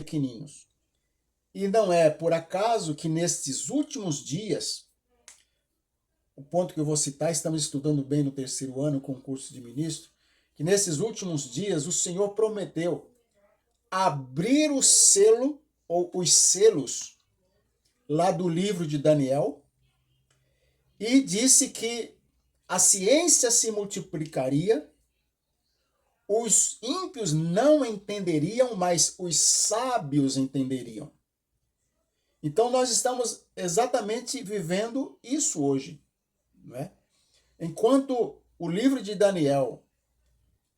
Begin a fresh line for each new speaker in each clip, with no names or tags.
pequeninos. E não é por acaso que nestes últimos dias, o ponto que eu vou citar, estamos estudando bem no terceiro ano, concurso de ministro, que nesses últimos dias o Senhor prometeu abrir o selo, ou os selos, lá do livro de Daniel, e disse que a ciência se multiplicaria, os ímpios não entenderiam, mas os sábios entenderiam. Então nós estamos exatamente vivendo isso hoje, não é? Enquanto o livro de Daniel,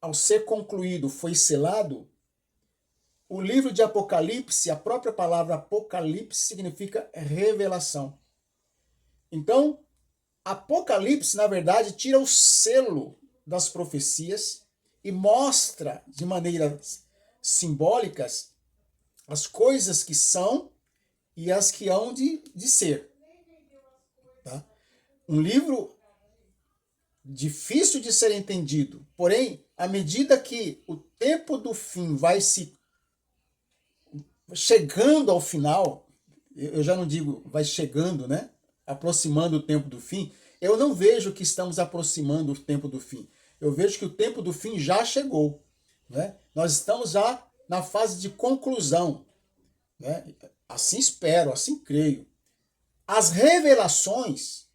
ao ser concluído, foi selado, o livro de Apocalipse, a própria palavra Apocalipse significa revelação. Então, Apocalipse, na verdade, tira o selo das profecias e mostra de maneiras simbólicas as coisas que são e as que hão de ser. Tá? Um livro difícil de ser entendido, porém, à medida que o tempo do fim vai se chegando ao final, eu já não digo vai chegando, né? Aproximando o tempo do fim, eu não vejo que estamos aproximando o tempo do fim. Eu vejo que o tempo do fim já chegou, né? Nós estamos já na fase de conclusão, né? Assim espero, assim creio. As revelações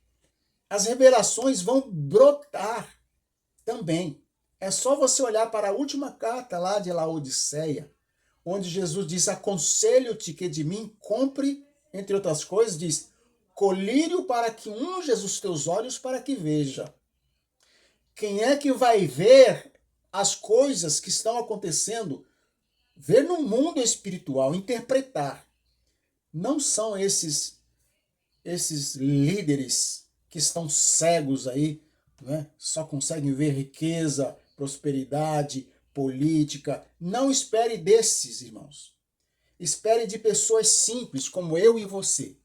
vão brotar também. É só você olhar para a última carta lá de Laodiceia, onde Jesus diz: aconselho-te que de mim compre, entre outras coisas, diz, colírio para que unjas os teus olhos para que veja. Quem é que vai ver as coisas que estão acontecendo, ver no mundo espiritual, interpretar? Não são esses líderes que estão cegos aí, né? Só conseguem ver riqueza, prosperidade, política. Não espere desses, irmãos. Espere de pessoas simples, como eu e você.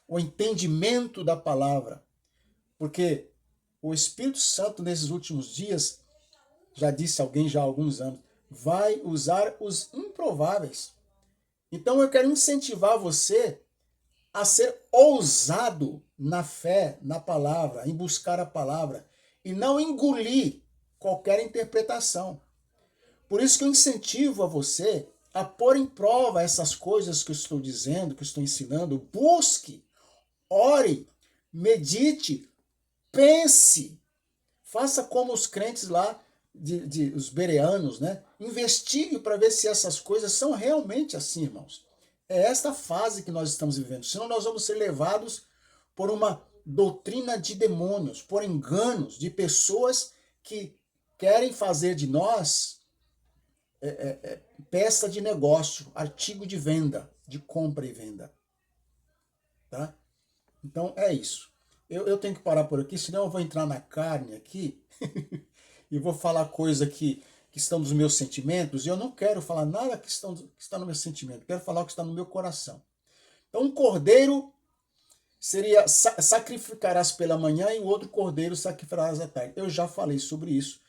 O entendimento da palavra. Porque o Espírito Santo, nesses últimos dias, já disse alguém já há alguns anos, vai usar os improváveis. Então eu quero incentivar você a ser ousado na fé, na palavra, em buscar a palavra, e não engolir qualquer interpretação. Por isso que eu incentivo a você a pôr em prova essas coisas que eu estou dizendo, que eu estou ensinando. Busque, ore, medite, pense. Faça como os crentes lá, os bereanos, né? Investigue para ver se essas coisas são realmente assim, irmãos. É esta fase que nós estamos vivendo. Senão nós vamos ser levados por uma doutrina de demônios, por enganos de pessoas que querem fazer de nós peça de negócio, artigo de venda, de compra e venda. Tá? Então é isso. Eu tenho que parar por aqui, senão eu vou entrar na carne aqui e vou falar coisa que estão nos meus sentimentos, e eu não quero falar nada que está no meu sentimento, quero falar o que está no meu coração. Então um cordeiro seria sacrificarás pela manhã e o outro cordeiro sacrificarás à tarde. Eu já falei sobre isso,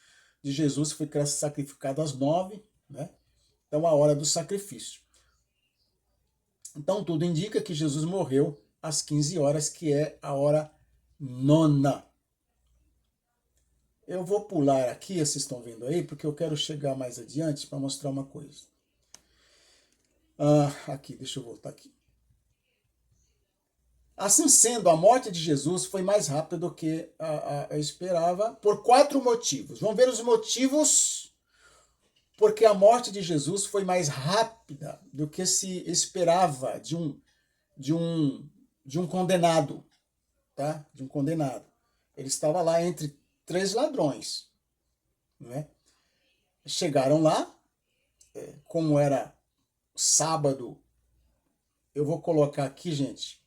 de Jesus que foi sacrificado às 9, né? Então a hora do sacrifício. Então tudo indica que Jesus morreu às 15 horas, que é a hora nona. Eu vou pular aqui, vocês estão vendo aí, porque eu quero chegar mais adiante para mostrar uma coisa. Aqui, deixa eu voltar aqui. Assim sendo, a morte de Jesus foi mais rápida do que eu esperava, por 4 motivos. Vamos ver os motivos porque a morte de Jesus foi mais rápida do que se esperava de um condenado, tá? De um condenado. Ele estava lá entre 3 ladrões, né? Chegaram lá, como era sábado, eu vou colocar aqui, gente,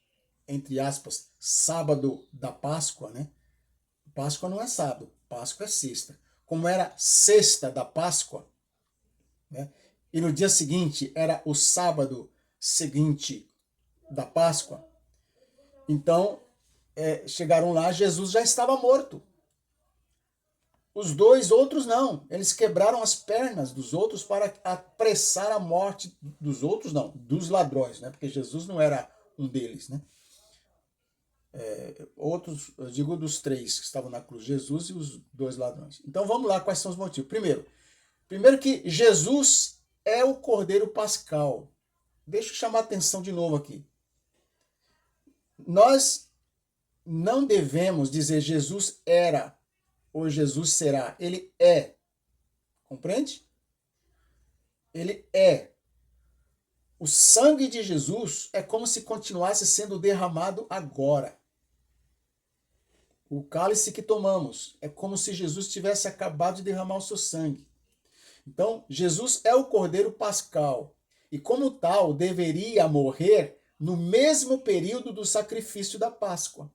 entre aspas, sábado da Páscoa, né? Páscoa não é sábado, Páscoa é sexta. Como era sexta da Páscoa, né? E no dia seguinte era o sábado seguinte da Páscoa, então chegaram lá, Jesus já estava morto. Os dois outros não. Eles quebraram as pernas dos outros para apressar a morte dos outros, não, dos ladrões, né? Porque Jesus não era um deles, né? Outros, eu digo dos três que estavam na cruz, Jesus e os dois ladrões. Então vamos lá, quais são os motivos. Primeiro que Jesus é o Cordeiro Pascal. Deixa eu chamar a atenção de novo aqui. Nós não devemos dizer Jesus era ou Jesus será. Ele é. Compreende? Ele é. O sangue de Jesus é como se continuasse sendo derramado agora. O cálice que tomamos é como se Jesus tivesse acabado de derramar o seu sangue. Então, Jesus é o Cordeiro Pascal e, como tal, deveria morrer no mesmo período do sacrifício da Páscoa.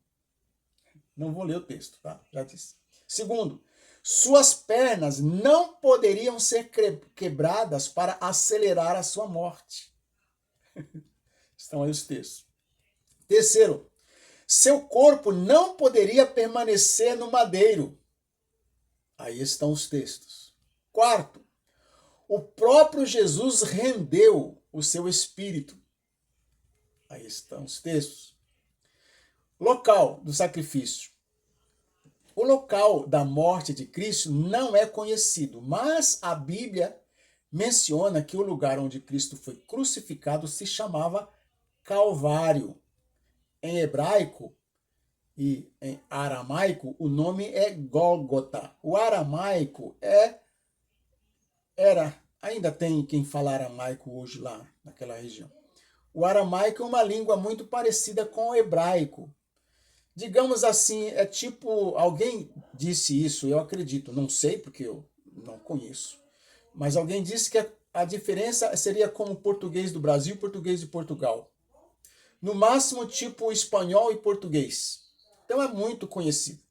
Não vou ler o texto, tá? Já disse. Segundo, suas pernas não poderiam ser quebradas para acelerar a sua morte. Estão aí os textos. Terceiro, seu corpo não poderia permanecer no madeiro. Aí estão os textos. Quarto, o próprio Jesus rendeu o seu espírito. Aí estão os textos. Local do sacrifício. O local da morte de Cristo não é conhecido, mas a Bíblia menciona que o lugar onde Cristo foi crucificado se chamava Calvário. Em hebraico e em aramaico, o nome é Gólgota. O aramaico ainda tem quem fala aramaico hoje lá naquela região. O aramaico é uma língua muito parecida com o hebraico. Digamos assim, é tipo, alguém disse isso, eu acredito, não sei porque eu não conheço, mas alguém disse que a diferença seria como o português do Brasil e português de Portugal. No máximo, tipo espanhol e português. Então é muito conhecido,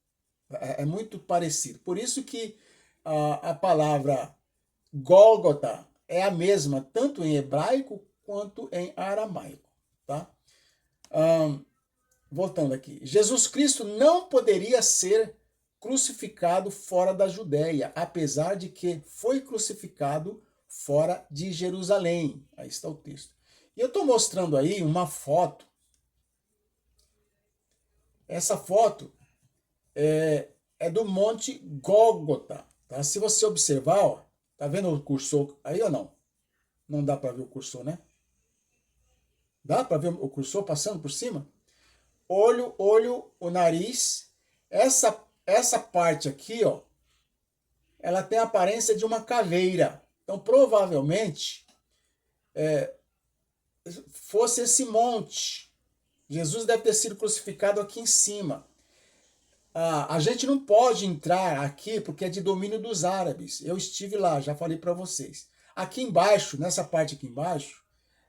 é muito parecido. Por isso que a palavra Gólgota é a mesma, tanto em hebraico quanto em aramaico. Tá? Voltando aqui. Jesus Cristo não poderia ser crucificado fora da Judéia, apesar de que foi crucificado fora de Jerusalém. Aí está o texto. E eu estou mostrando aí uma foto. Essa foto é do Monte Gólgota. Tá? Se você observar, ó, tá vendo o cursor aí ou não? Não dá para ver o cursor, né? Dá para ver o cursor passando por cima? Olho, o nariz. Essa parte aqui, ó, ela tem a aparência de uma caveira. Então, provavelmente, fosse esse monte. Jesus deve ter sido crucificado aqui em cima. A gente não pode entrar aqui porque é de domínio dos árabes. Eu estive lá, já falei para vocês. Aqui embaixo, nessa parte aqui embaixo,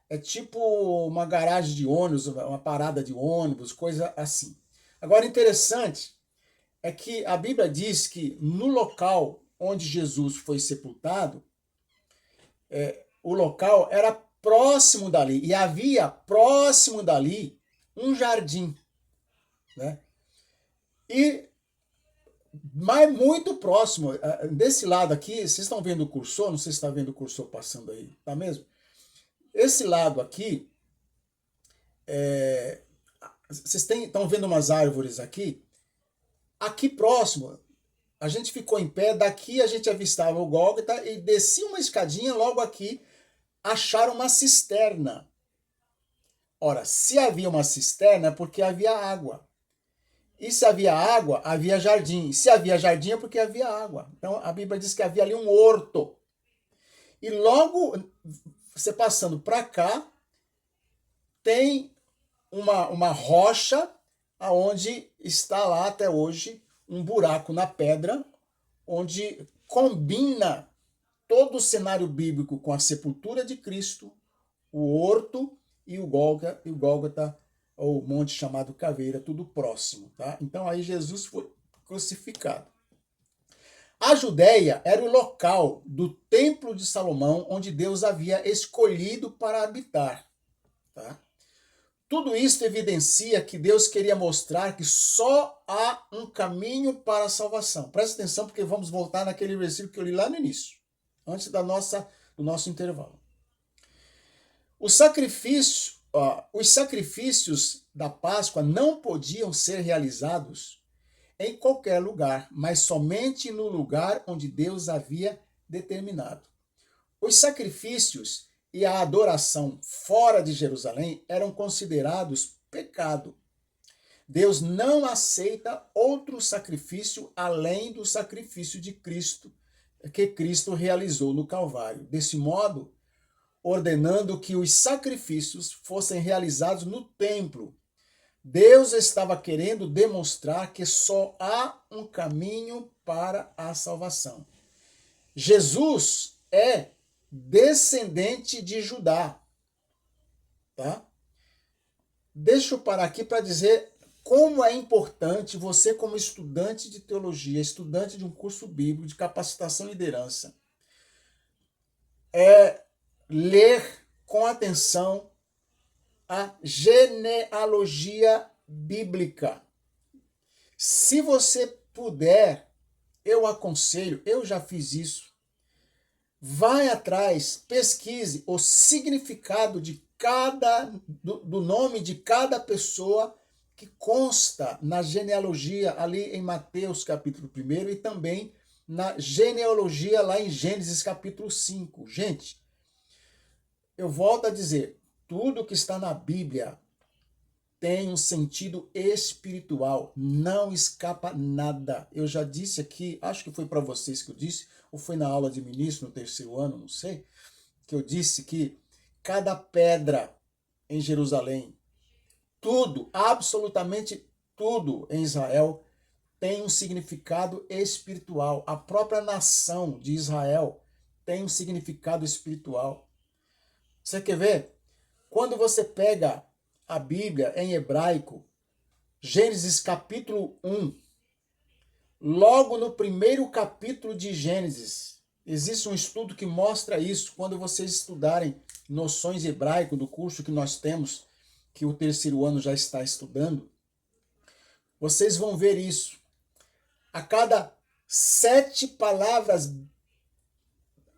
é tipo uma garagem de ônibus, uma parada de ônibus, coisa assim. Agora, interessante é que a Bíblia diz que no local onde Jesus foi sepultado, o local era próximo dali, e havia próximo dali um jardim, né? Mas muito próximo, desse lado aqui, vocês estão vendo o cursor? Não sei se está vendo o cursor passando aí, tá mesmo? Esse lado aqui, vocês estão vendo umas árvores aqui? Aqui próximo, a gente ficou em pé, daqui a gente avistava o Gólgota e descia uma escadinha, logo aqui acharam uma cisterna. Ora, se havia uma cisterna é porque havia água. E se havia água, havia jardim. Se havia jardim é porque havia água. Então a Bíblia diz que havia ali um horto. E logo, você passando para cá, tem uma rocha aonde está lá até hoje um buraco na pedra, onde combina todo o cenário bíblico com a sepultura de Cristo, o horto e o Gólgota, ou o monte chamado Caveira, tudo próximo. Tá? Então aí Jesus foi crucificado. A Judéia era o local do Templo de Salomão, onde Deus havia escolhido para habitar. Tá? Tudo isso evidencia que Deus queria mostrar que só há um caminho para a salvação. Presta atenção, porque vamos voltar naquele versículo que eu li lá no início, antes do nosso intervalo. Os sacrifícios da Páscoa não podiam ser realizados em qualquer lugar, mas somente no lugar onde Deus havia determinado. Os sacrifícios e a adoração fora de Jerusalém eram considerados pecado. Deus não aceita outro sacrifício além do sacrifício de Cristo, que Cristo realizou no Calvário. Desse modo, ordenando que os sacrifícios fossem realizados no templo. Deus estava querendo demonstrar que só há um caminho para a salvação. Jesus é descendente de Judá, tá? Deixa eu parar aqui para dizer como é importante você, como estudante de teologia, estudante de um curso bíblico de capacitação e liderança, ler com atenção a genealogia bíblica. Se você puder, eu aconselho, eu já fiz isso, vai atrás, pesquise o significado do nome de cada pessoa que consta na genealogia ali em Mateus capítulo 1 e também na genealogia lá em Gênesis capítulo 5. Gente, eu volto a dizer, tudo que está na Bíblia tem um sentido espiritual, não escapa nada. Eu já disse aqui, acho que foi para vocês que eu disse, ou foi na aula de ministro no 3º ano, não sei, que eu disse que cada pedra em Jerusalém, tudo, absolutamente tudo em Israel tem um significado espiritual. A própria nação de Israel tem um significado espiritual. Você quer ver? Quando você pega a Bíblia em hebraico, Gênesis capítulo 1, logo no primeiro capítulo de Gênesis, existe um estudo que mostra isso. Quando vocês estudarem noções hebraico do curso que nós temos, que o 3º ano já está estudando, vocês vão ver isso. A cada 7 palavras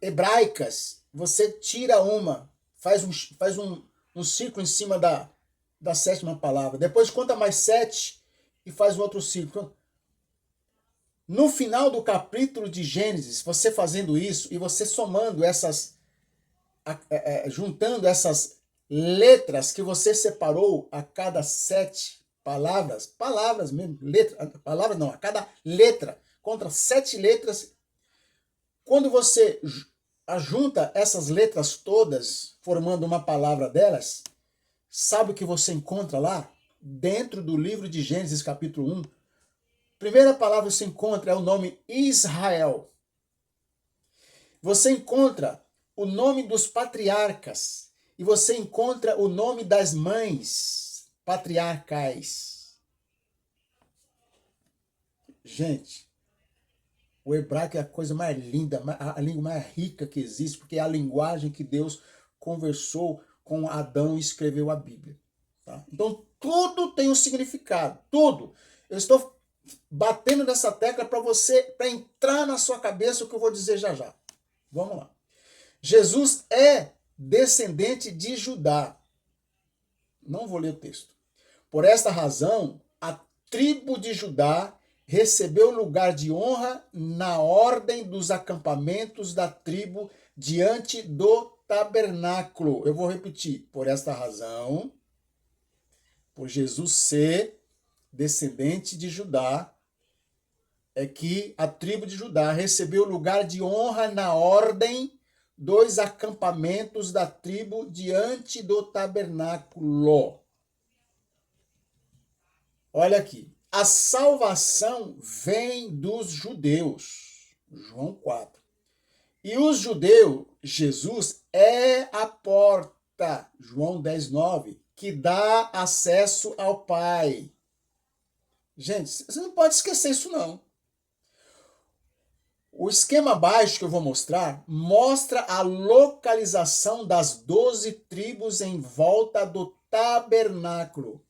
hebraicas, você tira uma, faz um círculo em cima da 7ª palavra. Depois conta mais 7 e faz um outro círculo. No final do capítulo de Gênesis, você fazendo isso e você somando juntando essas letras que você separou a cada 7 palavras mesmo, palavras não, a cada letra, contra 7 letras, quando você junta essas letras todas, formando uma palavra delas, sabe o que você encontra lá? Dentro do livro de Gênesis capítulo 1, primeira palavra que você encontra é o nome Israel. Você encontra o nome dos patriarcas e você encontra o nome das mães patriarcais. Gente, o hebraico é a coisa mais linda, a língua mais rica que existe, porque é a linguagem que Deus conversou com Adão e escreveu a Bíblia. Tá? Então, tudo tem um significado, tudo. Eu estou batendo nessa tecla para entrar na sua cabeça o que eu vou dizer já já. Vamos lá. Jesus é descendente de Judá. Não vou ler o texto. Por esta razão, a tribo de Judá recebeu lugar de honra na ordem dos acampamentos da tribo diante do tabernáculo. Eu vou repetir. Por esta razão, por Jesus ser descendente de Judá, é que a tribo de Judá recebeu lugar de honra na ordem dos acampamentos da tribo diante do tabernáculo. Olha aqui. A salvação vem dos judeus. João 4. E os judeus, Jesus é a porta. João 10:9, que dá acesso ao Pai. Gente, você não pode esquecer isso não. O esquema abaixo que eu vou mostrar mostra a localização das 12 tribos em volta do tabernáculo.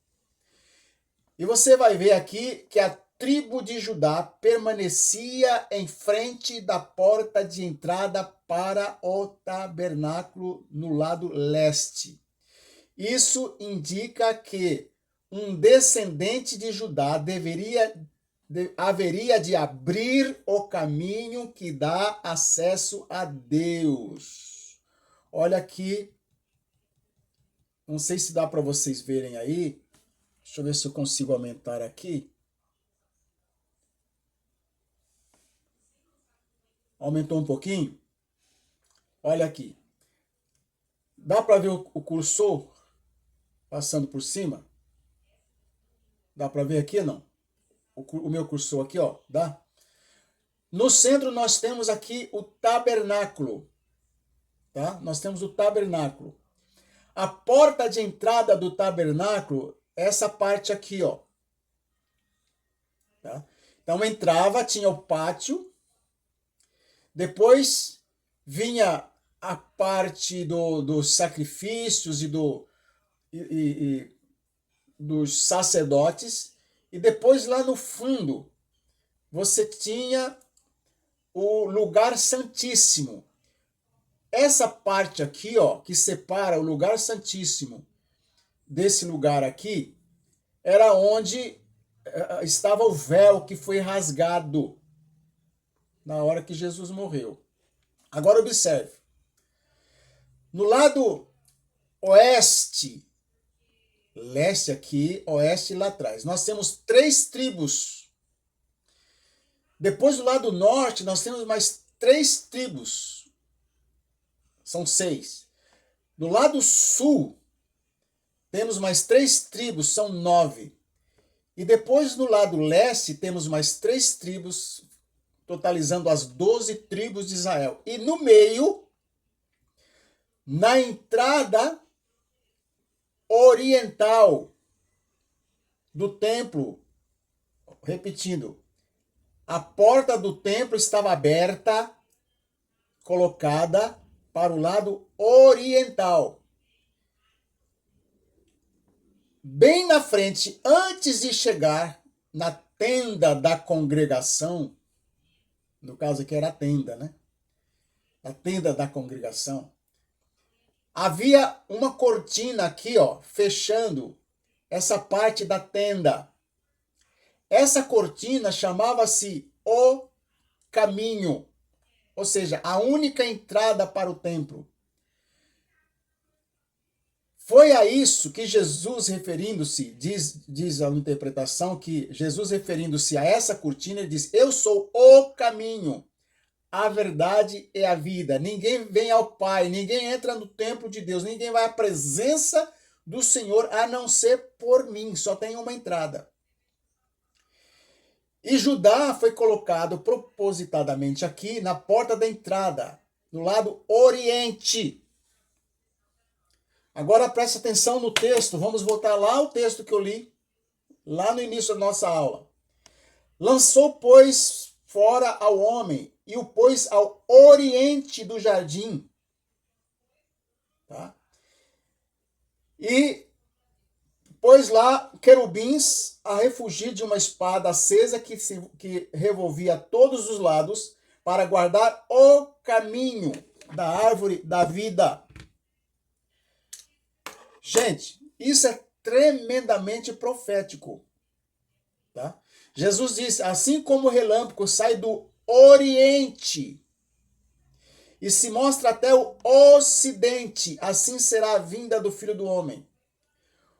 E você vai ver aqui que a tribo de Judá permanecia em frente da porta de entrada para o tabernáculo no lado leste. Isso indica que um descendente de Judá haveria de abrir o caminho que dá acesso a Deus. Olha aqui, não sei se dá para vocês verem aí. Deixa eu ver se eu consigo aumentar aqui. Aumentou um pouquinho? Olha aqui. Dá para ver o cursor passando por cima? Dá para ver aqui, não? O meu cursor aqui, ó, dá? No centro nós temos aqui o tabernáculo, tá? Nós temos o tabernáculo. A porta de entrada do tabernáculo, essa parte aqui, ó. Tá? Então entrava, tinha o pátio, depois vinha a parte dos sacrifícios e dos sacerdotes, e depois lá no fundo você tinha o lugar santíssimo. Essa parte aqui, ó, que separa o lugar santíssimo desse lugar aqui, era onde estava o véu que foi rasgado na hora que Jesus morreu. Agora observe. No lado oeste, leste aqui, oeste lá atrás, nós temos 3 tribos. Depois do lado norte, nós temos mais 3 tribos. São 6. Do lado sul, temos mais 3 tribos, são 9. E depois no lado leste, temos mais 3 tribos, totalizando as 12 tribos de Israel. E no meio, na entrada oriental do templo, repetindo, a porta do templo estava aberta, colocada para o lado oriental. Bem na frente, antes de chegar na tenda da congregação, no caso aqui era a tenda, né? A tenda da congregação. Havia uma cortina aqui, ó, fechando essa parte da tenda. Essa cortina chamava-se o caminho, ou seja, a única entrada para o templo. Foi a isso que Jesus, referindo-se, diz a interpretação que Jesus, referindo-se a essa cortina, ele diz: eu sou o caminho, a verdade e a vida. Ninguém vem ao Pai, ninguém entra no templo de Deus, ninguém vai à presença do Senhor a não ser por mim. Só tem uma entrada. E Judá foi colocado propositadamente aqui na porta da entrada, no lado oriente. Agora preste atenção no texto. Vamos voltar lá ao texto que eu li, lá no início da nossa aula. Lançou, pois, fora ao homem e o pôs ao oriente do jardim. Tá? E pôs lá querubins a refugir de uma espada acesa que revolvia todos os lados para guardar o caminho da árvore da vida. Gente, isso é tremendamente profético. Tá? Jesus disse, assim como o relâmpago sai do oriente e se mostra até o ocidente, assim será a vinda do Filho do Homem.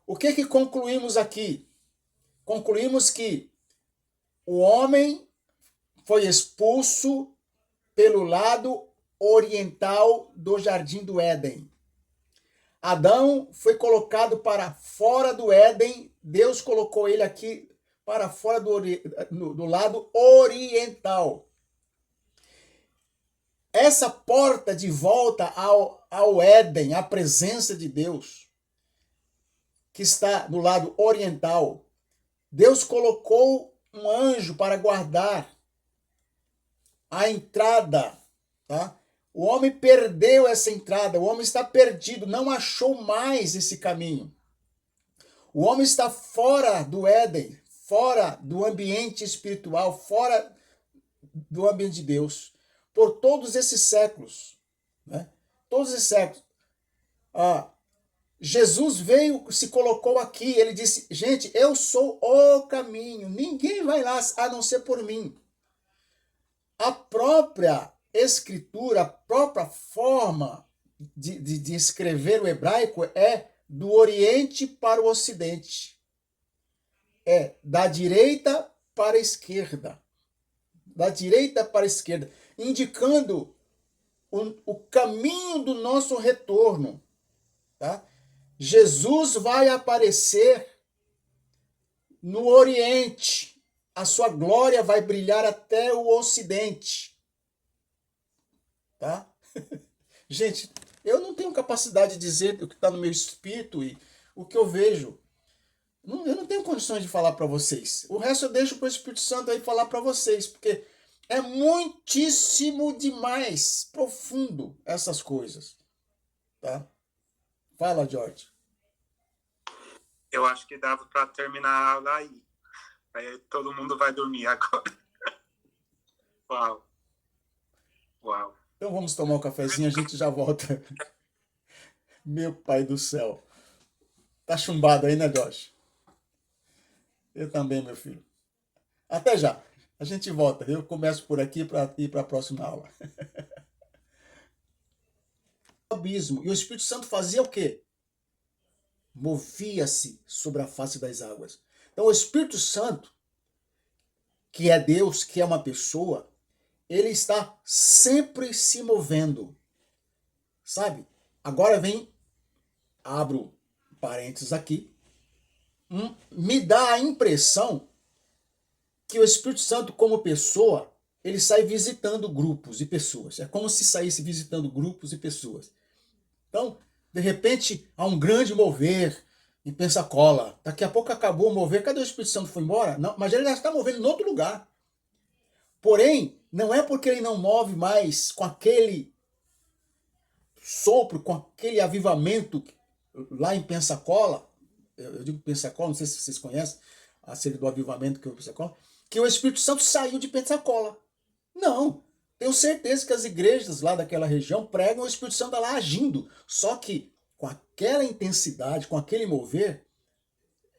O que concluímos aqui? Concluímos que o homem foi expulso pelo lado oriental do Jardim do Éden. Adão foi colocado para fora do Éden, Deus colocou ele aqui para fora do lado oriental. Essa porta de volta ao Éden, à presença de Deus, que está no lado oriental, Deus colocou um anjo para guardar a entrada, tá? O homem perdeu essa entrada, o homem está perdido, não achou mais esse caminho. O homem está fora do Éden, fora do ambiente espiritual, fora do ambiente de Deus, por todos esses séculos, né? Todos esses séculos. Jesus veio, se colocou aqui, ele disse, gente, eu sou o caminho, ninguém vai lá a não ser por mim. A própria escritura, a própria forma de escrever o hebraico é do Oriente para o Ocidente. É da direita para a esquerda. Da direita para a esquerda, indicando o caminho do nosso retorno. Tá? Jesus vai aparecer no Oriente. A sua glória vai brilhar até o Ocidente. Tá? Gente, eu não tenho capacidade de dizer o que está no meu espírito e o que eu vejo. Eu não tenho condições de falar para vocês. O resto eu deixo para o Espírito Santo aí falar para vocês, porque é muitíssimo demais, profundo essas coisas. Tá? Fala, George.
Eu acho que dava para terminar a aula aí. Aí todo mundo vai dormir agora. Uau. Uau.
Então vamos tomar um cafezinho, a gente já volta. Meu pai do céu. Tá chumbado aí, né, Josh? Eu também, meu filho. Até já. A gente volta. Eu começo por aqui para ir para a próxima aula. O abismo. E o Espírito Santo fazia o quê? Movia-se sobre a face das águas. Então o Espírito Santo, que é Deus, que é uma pessoa, ele está sempre se movendo. Sabe? Agora vem, abro parênteses aqui, me dá a impressão que o Espírito Santo, como pessoa, ele sai visitando grupos e pessoas. É como se saísse visitando grupos e pessoas. Então, de repente, há um grande mover em Pensacola. Daqui a pouco acabou o mover. Cadê o Espírito Santo? Foi embora? Não, mas ele já está movendo em outro lugar. Porém, não é porque ele não move mais com aquele sopro, com aquele avivamento lá em Pensacola. Eu digo Pensacola, não sei se vocês conhecem a série do avivamento que é o Pensacola, que o Espírito Santo saiu de Pensacola. Não. Tenho certeza que as igrejas lá daquela região pregam o Espírito Santo lá agindo. Só que com aquela intensidade, com aquele mover,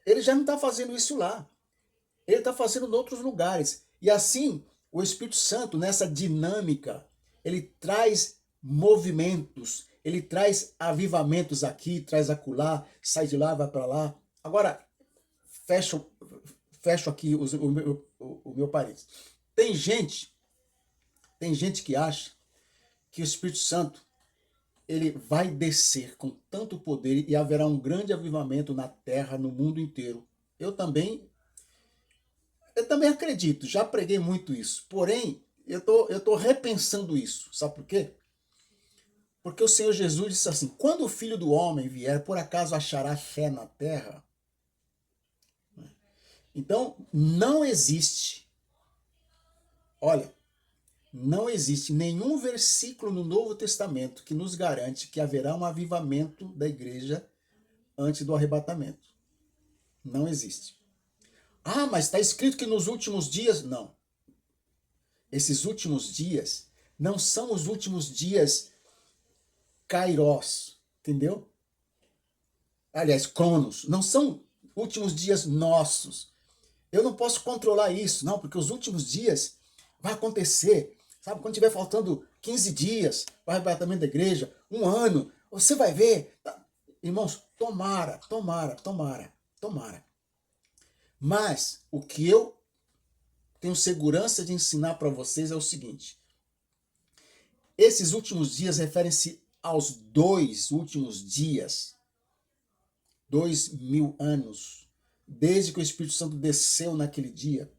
ele já não está fazendo isso lá. Ele está fazendo em outros lugares. E assim, o Espírito Santo, nessa dinâmica, ele traz movimentos, ele traz avivamentos aqui, traz acolá, sai de lá, vai para lá. Agora, fecho aqui o meu parênteses. Tem gente que acha que o Espírito Santo ele vai descer com tanto poder e haverá um grande avivamento na terra, no mundo inteiro. Eu também acredito, já preguei muito isso. Porém, eu tô repensando isso. Sabe por quê? Porque o Senhor Jesus disse assim, quando o Filho do Homem vier, por acaso achará fé na terra? Então, não existe, olha, não existe nenhum versículo no Novo Testamento que nos garante que haverá um avivamento da igreja antes do arrebatamento. Não existe. Ah, mas está escrito que nos últimos dias... Não. Esses últimos dias não são os últimos dias Kairos, entendeu? Aliás, Cronos. Não são últimos dias nossos. Eu não posso controlar isso, não, porque os últimos dias vai acontecer. Sabe, quando tiver faltando 15 dias para o arrebatamento da igreja, um ano, você vai ver. Irmãos, tomara. Mas o que eu tenho segurança de ensinar para vocês é o seguinte. Esses últimos dias referem-se aos 2 últimos dias. 2000 anos. Desde que o Espírito Santo desceu naquele dia.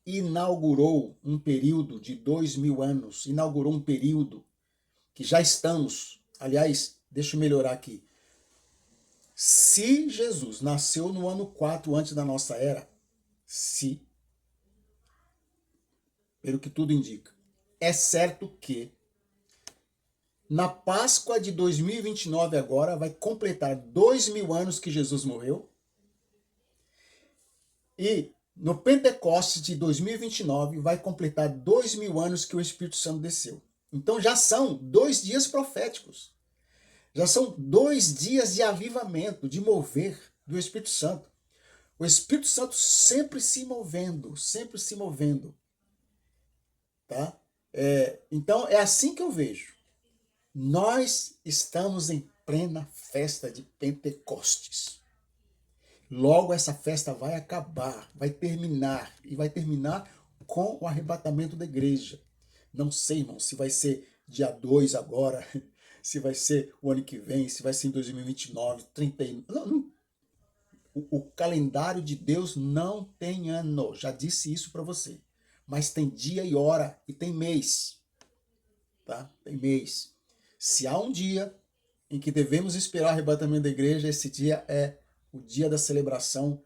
Inaugurou um período de 2000 anos. Inaugurou um período que já estamos. Aliás, deixa eu melhorar aqui. Se Jesus nasceu no ano 4 antes da nossa era, pelo que tudo indica, é certo que na Páscoa de 2029 agora vai completar 2000 anos que Jesus morreu. E no Pentecostes de 2029 vai completar 2000 anos que o Espírito Santo desceu. Então já são 2 dias proféticos. Já são 2 dias de avivamento, de mover do Espírito Santo. O Espírito Santo sempre se movendo, sempre se movendo. Tá? Então é assim que eu vejo. Nós estamos em plena festa de Pentecostes. Logo essa festa vai acabar, vai terminar, e vai terminar com o arrebatamento da igreja. Não sei, irmão, se vai ser dia 2 agora, se vai ser o ano que vem, se vai ser em 2029, 31. O calendário de Deus não tem ano, já disse isso para você. Mas tem dia e hora e tem mês. Tá? Tem mês. Se há um dia em que devemos esperar o arrebatamento da igreja, esse dia é o dia da celebração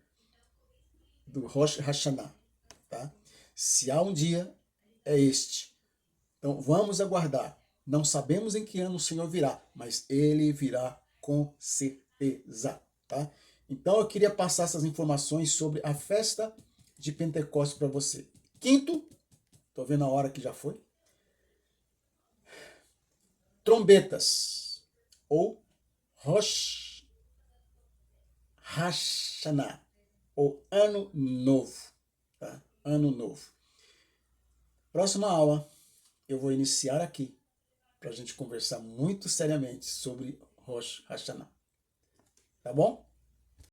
do Rosh Hashanah. Tá? Se há um dia, é este. Então vamos aguardar. Não sabemos em que ano o Senhor virá, mas ele virá com certeza. Tá? Então eu queria passar essas informações sobre a festa de Pentecostes para você. Quinto, estou vendo a hora que já foi. Trombetas, ou Rosh Hashanah, ou Ano Novo. Tá? Ano Novo. Próxima aula, eu vou iniciar aqui, para a gente conversar muito seriamente sobre Rosh Hashanah. Tá bom?